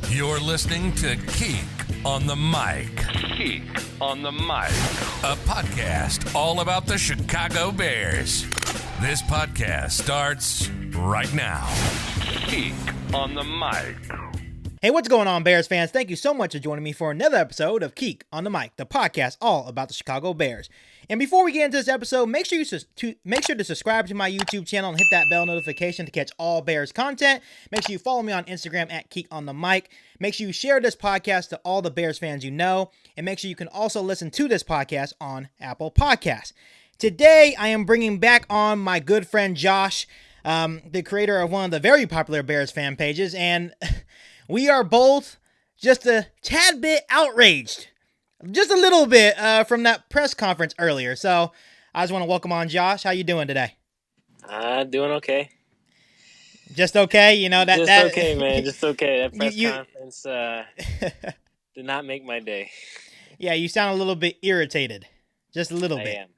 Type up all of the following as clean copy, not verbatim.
You're listening to Geek on the Mic. Geek on the Mic. A podcast all about the Chicago Bears. This podcast starts right now. Geek on the Mic. Hey, what's going on, Bears fans? Thank you so much for joining me for another episode of Geek on the Mic, the podcast all about the Chicago Bears. And before we get into this episode, make sure to subscribe to my YouTube channel and hit that bell notification to catch all Bears content. Make sure you follow me on Instagram at Geek on the Mic. Make sure you share this podcast to all the Bears fans you know, and make sure you can also listen to this podcast on Apple Podcasts. Today, I am bringing back on my good friend Josh, the creator of one of the very popular Bears fan pages, and we are both just a tad bit outraged. Just a little bit from that press conference earlier. So I just want to welcome on Josh. How you doing today? Doing okay. Just okay? You know, that... Just okay, man. Just okay. That press conference did not make my day. Yeah, you sound a little bit irritated. Just a little bit.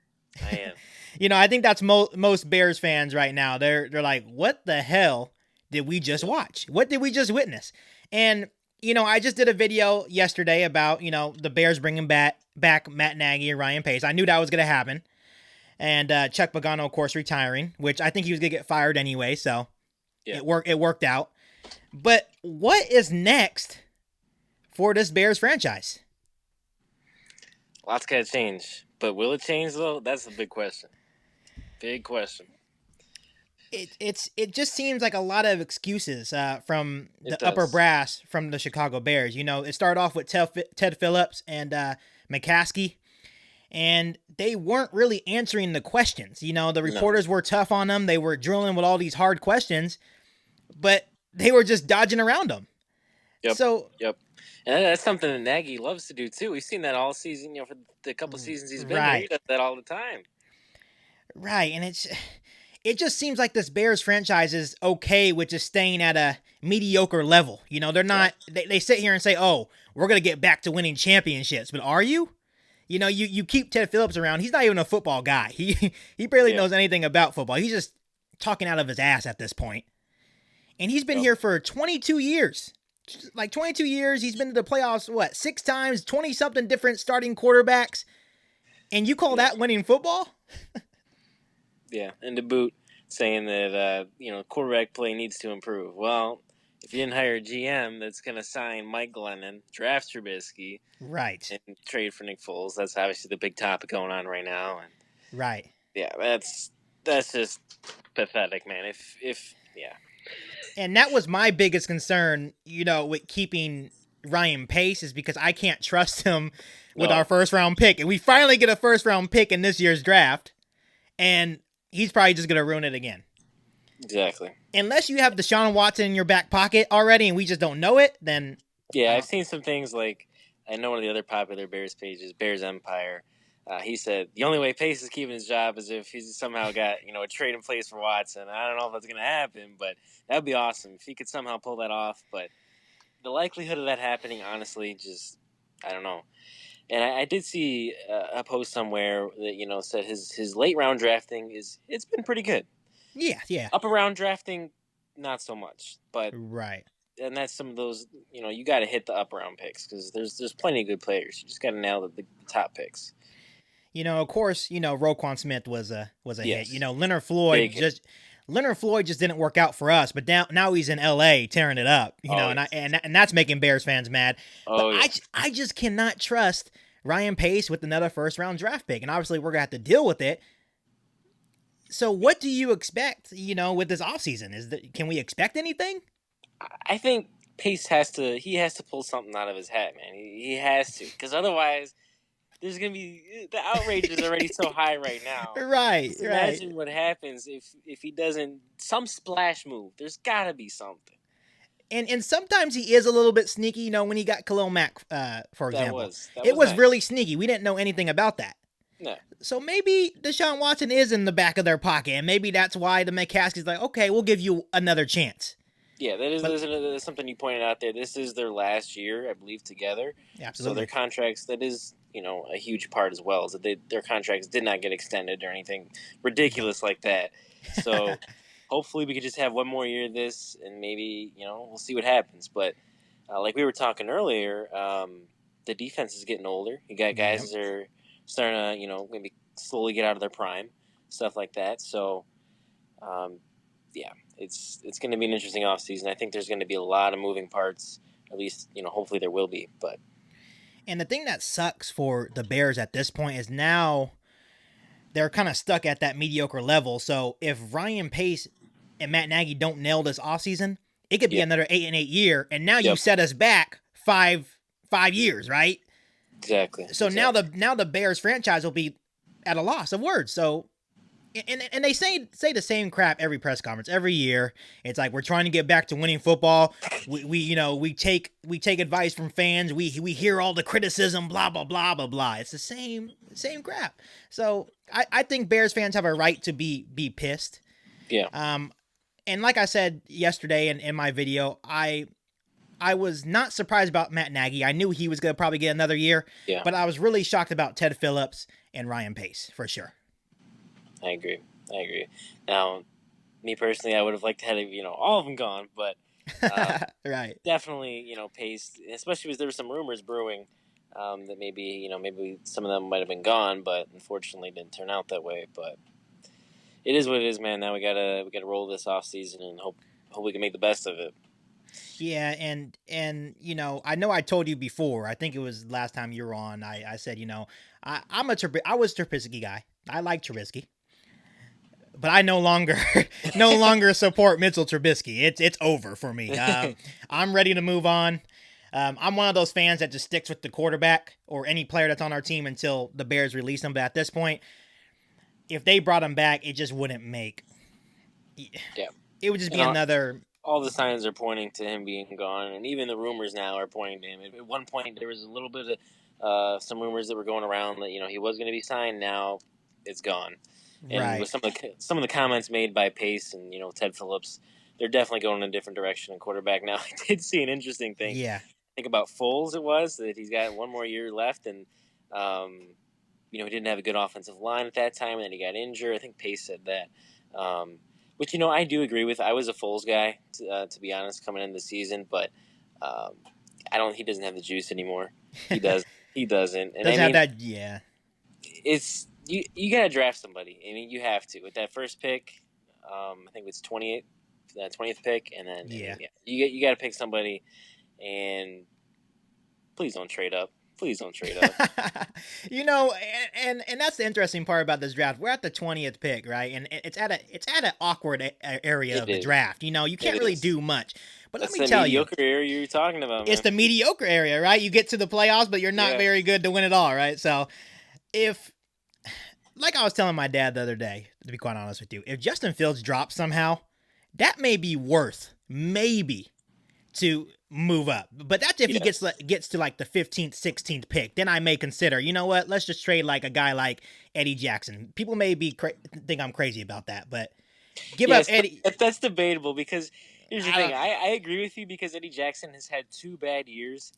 I am. You know, I think that's most Bears fans right now. They're like, what the hell did we just watch? What did we just witness? And you know, I just did a video yesterday about, you know, the Bears bringing back Matt Nagy and Ryan Pace. I knew that was going to happen. And Chuck Pagano, of course, retiring, which I think he was going to get fired anyway. So yeah. It worked out. But what is next for this Bears franchise? Lots got to change. But will it change, though? That's a big question. Big question. It just seems like a lot of excuses from the upper brass from the Chicago Bears. You know, it started off with Ted Phillips and McCaskey, and they weren't really answering the questions. You know, the reporters were tough on them. They were drilling with all these hard questions, but they were just dodging around them. Yep. And that's something that Nagy loves to do, too. We've seen that all season, you know, for the couple seasons he's been there. He does that all the time. Right, and it just seems like this Bears franchise is okay with just staying at a mediocre level. You know, they're not, they sit here and say, oh, we're going to get back to winning championships. But are you? You know, you keep Ted Phillips around. He's not even a football guy. He barely knows anything about football. He's just talking out of his ass at this point. And he's been here for 22 years. Like 22 years. He's been to the playoffs, 6 times, 20-something different starting quarterbacks. And you call that winning football? Yeah, and to boot, saying that, quarterback play needs to improve. Well, if you didn't hire a GM that's going to sign Mike Glennon, draft Trubisky, right, and trade for Nick Foles, that's obviously the big topic going on right now. And right. Yeah, that's just pathetic, man. If. And that was my biggest concern, you know, with keeping Ryan Pace, is because I can't trust him with our first-round pick. And we finally get a first-round pick in this year's draft, and he's probably just going to ruin it again. Exactly. Unless you have Deshaun Watson in your back pocket already and we just don't know it, then... Yeah, I've seen some things like, I know one of the other popular Bears pages, Bears Empire, he said, the only way Pace is keeping his job is if he's somehow got, a trade in place for Watson. I don't know if that's going to happen, but that would be awesome if he could somehow pull that off. But the likelihood of that happening, honestly, just, I don't know. And I did see a post somewhere that, said his late round drafting it's been pretty good. Yeah. Upper round drafting, not so much. But right. And that's some of those, you got to hit the upper round picks because there's plenty of good players. You just got to nail the top picks. Of course, Roquan Smith was a hit. Leonard Floyd just didn't work out for us, but now he's in LA tearing it up, and that's making Bears fans mad. I just cannot trust Ryan Pace with another first round draft pick, and obviously we're gonna have to deal with it. So what do you expect, with this offseason? Can we expect anything? I think Pace has to pull something out of his hat, man. He has to, because otherwise there's going to be – the outrage is already so high right now. Right. Imagine what happens if he doesn't – some splash move. There's got to be something. And sometimes he is a little bit sneaky, when he got Khalil Mack, for example. It was nice. Really sneaky. We didn't know anything about that. No. So maybe Deshaun Watson is in the back of their pocket, and maybe that's why the McCaskey's like, okay, we'll give you another chance. Yeah, that is something you pointed out there. This is their last year, I believe, together. Absolutely. So their contracts, that is, a huge part as well, is that their contracts did not get extended or anything ridiculous like that. So hopefully we could just have one more year of this, and maybe, we'll see what happens. But like we were talking earlier, the defense is getting older. You got guys that are starting to, maybe slowly get out of their prime, stuff like that. So, it's going to be an interesting offseason. I think there's going to be a lot of moving parts. At least, hopefully there will be. And the thing that sucks for the Bears at this point is now they're kind of stuck at that mediocre level. So if Ryan Pace and Matt Nagy don't nail this offseason, it could be another 8-8 year. And now you set us back five years, right? Exactly. So now the Bears franchise will be at a loss of words. So, and they say the same crap every press conference every year. It's like, we're trying to get back to winning football. We take advice from fans. We hear all the criticism, blah blah blah blah blah. It's the same crap. So I think Bears fans have a right to be pissed. Yeah. And like I said yesterday in my video, I was not surprised about Matt Nagy. I knew he was going to probably get another year, but I was really shocked about Ted Phillips and Ryan Pace, for sure. I agree. Now, me personally, I would have liked to have, all of them gone, but right. Definitely, Pace, especially because there were some rumors brewing that maybe some of them might have been gone, but unfortunately didn't turn out that way. But it is what it is, man. Now we gotta roll this off season and hope we can make the best of it. Yeah, and I know I told you before. I think it was last time you were on. I said, I was Trubisky guy. I like Trubisky, but I no longer support Mitchell Trubisky. It's over for me. I'm ready to move on. I'm one of those fans that just sticks with the quarterback or any player that's on our team until the Bears release him. But at this point, if they brought him back, it just wouldn't make. Yeah, it would just be another. All the signs are pointing to him being gone, and even the rumors now are pointing to him. At one point, there was a little bit of some rumors that were going around that he was going to be signed. Now it's gone. And right. With some of the comments made by Pace and Ted Phillips, they're definitely going in a different direction in quarterback. Now, I did see an interesting thing. Yeah. I think about Foles. It was that he's got one more year left, and he didn't have a good offensive line at that time, and then he got injured. I think Pace said that. Which, I do agree with. I was a Foles guy, to be honest, coming into the season, but he doesn't have the juice anymore. He does. He doesn't. And have that, yeah. It's, you got to draft somebody. I mean, you have to. With that first pick, I think it's 20th pick, and then you got to pick somebody, and please don't trade up. Please don't trade up. And that's the interesting part about this draft. We're at the 20th pick, right? And it's at an awkward area of the draft. You can't really do much. But let me tell you, mediocre area you're talking about, man. It's the mediocre area, right? You get to the playoffs, but you're not very good to win it all, right? So like I was telling my dad the other day, to be quite honest with you, if Justin Fields drops somehow, that may be worth to move up. But that's if he gets to like the 15th, 16th pick. Then I may consider, you know what, let's just trade like a guy like Eddie Jackson. People may think I'm crazy about that, but give up Eddie. That's debatable because here's the thing. I agree with you because Eddie Jackson has had 2 bad years,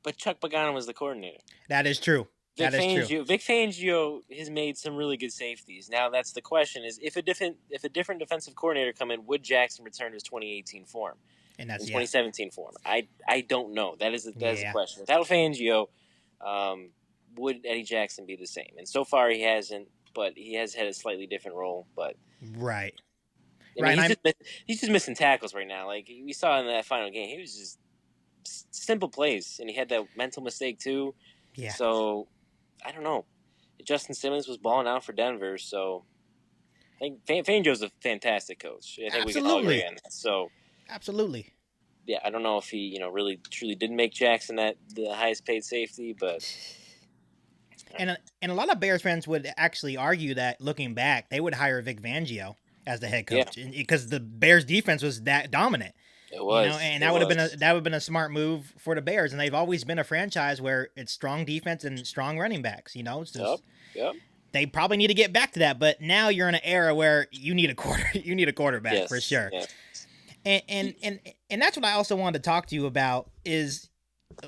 but Chuck Pagano was the coordinator. That is true. Vic Fangio has made some really good safeties. Now that's the question: is if a different defensive coordinator come in, would Jackson return to his 2018 form? And that's 2017 form. I don't know. That is the question. Without Fangio, would Eddie Jackson be the same? And so far he hasn't, but he has had a slightly different role. But right. He's just missing tackles right now. Like we saw in that final game, he was just simple plays, and he had that mental mistake too. Yeah. So I don't know. Justin Simmons was balling out for Denver, so I think Fangio's a fantastic coach. I think we can all agree on that. So. Absolutely. Yeah, I don't know if he, really truly did make Jackson the highest paid safety, but and a lot of Bears fans would actually argue that looking back, they would hire Vic Fangio as the head coach because the Bears defense was that dominant. It was, that would have been a smart move for the Bears, and they've always been a franchise where it's strong defense and strong running backs. It's just, they probably need to get back to that, but now you're in an era where you need a quarterback for sure. Yes. And that's what I also wanted to talk to you about is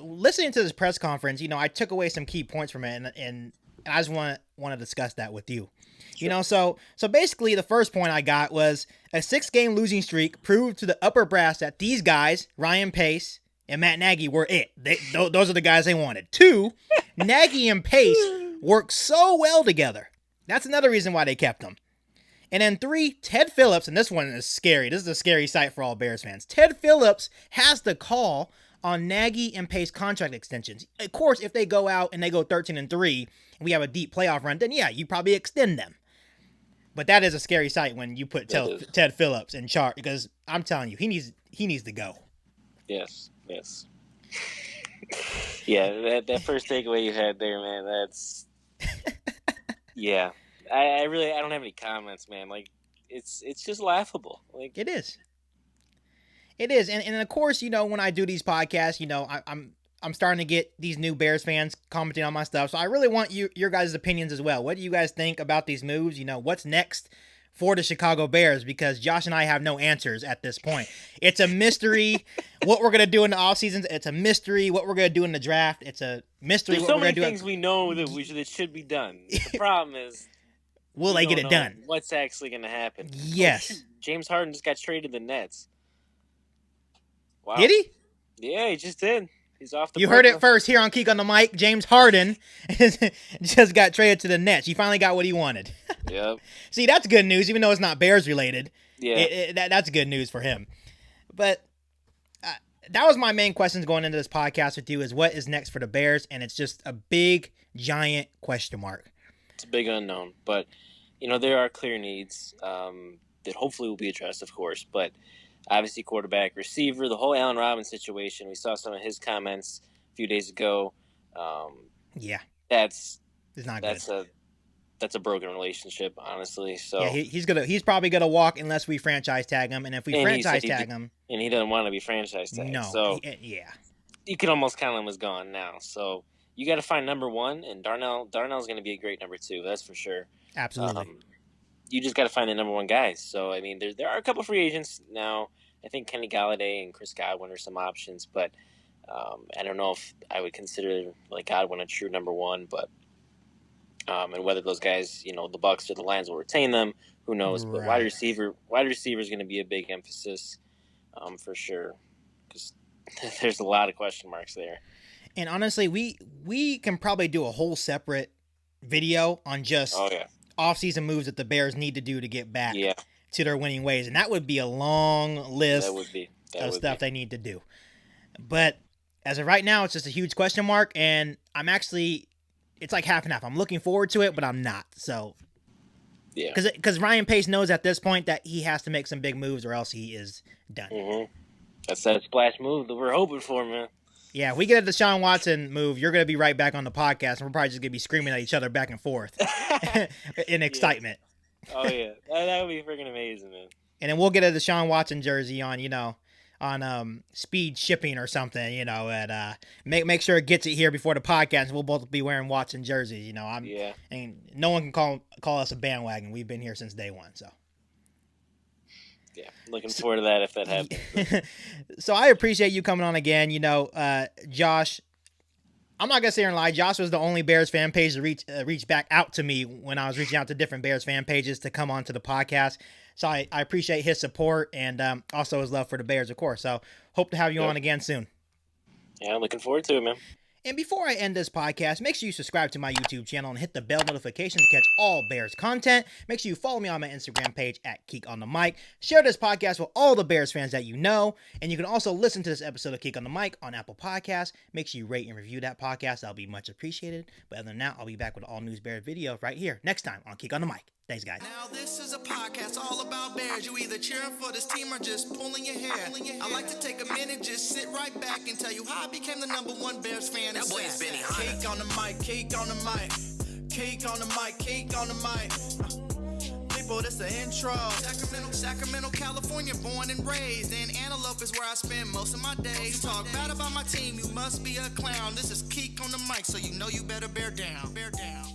listening to this press conference. I took away some key points from it, and I just want to discuss that with you. Sure. So basically the first point I got was a 6-game losing streak proved to the upper brass that these guys, Ryan Pace and Matt Nagy were it. Those are the guys they wanted. 2, Nagy and Pace work so well together. That's another reason why they kept them. And then 3, Ted Phillips, and this one is scary. This is a scary sight for all Bears fans. Ted Phillips has the call on Nagy and Pace contract extensions. Of course, if they go out and they go 13-3, and we have a deep playoff run, then yeah, you probably extend them. But that is a scary sight when you put Ted Phillips in charge, because I'm telling you, he needs to go. Yes. Yeah, that first takeaway you had there, man, that's yeah. I don't have any comments, man. Like, it's just laughable. Like, it is. And of course, when I do these podcasts, I'm starting to get these new Bears fans commenting on my stuff. So I really want your guys' opinions as well. What do you guys think about these moves? What's next for the Chicago Bears? Because Josh and I have no answers at this point. It's a mystery what we're going to do in the offseason. It's a mystery what we're going to do in the draft. It's a mystery There's what so we're going to do. There's so many things we know that should be done. The problem is, will they get it done? What's actually going to happen? Yes. James Harden just got traded to the Nets. Wow. Did he? Yeah, he just did. He's off the You heard it first here on Geek on the Mic. James Harden just got traded to the Nets. He finally got what he wanted. Yep. See, that's good news, even though it's not Bears related. Yeah. That's good news for him. But that was my main questions going into this podcast with you, is what is next for the Bears, and it's just a big, giant question mark. It's a big unknown, but there are clear needs that hopefully will be addressed, of course, but obviously quarterback, receiver, the whole Allen Robinson situation. We saw some of his comments a few days ago. It's not good. That's a broken relationship, honestly. So yeah, he's probably gonna walk unless we franchise tag him, and if we franchise tag him, and he doesn't want to be franchise tagged. No, so you can almost count him as gone now. So you got to find number 1, and Darnell's going to be a great number 2. That's for sure. Absolutely. You just got to find the number 1 guys. So I mean, there are a couple free agents now. I think Kenny Galladay and Chris Godwin are some options, but I don't know if I would consider Godwin a true number 1, but. And whether those guys, the Bucs or the Lions will retain them, who knows? Right. But wide receiver is going to be a big emphasis, for sure, because there's a lot of question marks there. And honestly, we can probably do a whole separate video on just off-season moves that the Bears need to do to get back to their winning ways, and that would be a long list of stuff they need to do. But as of right now, it's just a huge question mark, and it's like half and half. I'm looking forward to it, but I'm not. So, yeah, because Ryan Pace knows at this point that he has to make some big moves, or else he is done. Mm-hmm. That's that splash move that we're hoping for, man. Yeah, if we get a Deshaun Watson move, you're gonna be right back on the podcast, and we're probably just gonna be screaming at each other back and forth in excitement. Oh yeah, that would be freaking amazing, man. And then we'll get a Deshaun Watson jersey on speed shipping or something, and make sure it gets it here before the podcast, and we'll both be wearing Watson jerseys, and no one can call us a bandwagon. We've been here since day one, so. Yeah, looking forward to that if that happens. So I appreciate you coming on again, Josh. I'm not gonna sit here and lie. Josh was the only Bears fan page to reach back out to me when I was reaching out to different Bears fan pages to come on to the podcast. So I appreciate his support and also his love for the Bears, of course. So hope to have you on again soon. Yeah, I'm looking forward to it, man. And before I end this podcast, make sure you subscribe to my YouTube channel and hit the bell notification to catch all Bears content. Make sure you follow me on my Instagram page at Geek on the Mic. Share this podcast with all the Bears fans that you know. And you can also listen to this episode of Geek on the Mic on Apple Podcasts. Make sure you rate and review that podcast. That'll be much appreciated. But other than that, I'll be back with an all-news Bears video right here next time on Geek on the Mic. Thanks, guys. Now this is a podcast all about Bears. You either cheering for this team or just pulling your hair. I like to take a minute, just sit right back and tell you how I became the number 1 Bears fan. That boy is Benny Hunter. Cake on the mic, cake on the mic, cake on the mic, cake on the mic. People, this the intro. Sacramento, California, born and raised. And Antelope is where I spend most of my days. Talk bad about my team, you must be a clown. This is Geek on the Mic, so you know you better bear down. Bear down.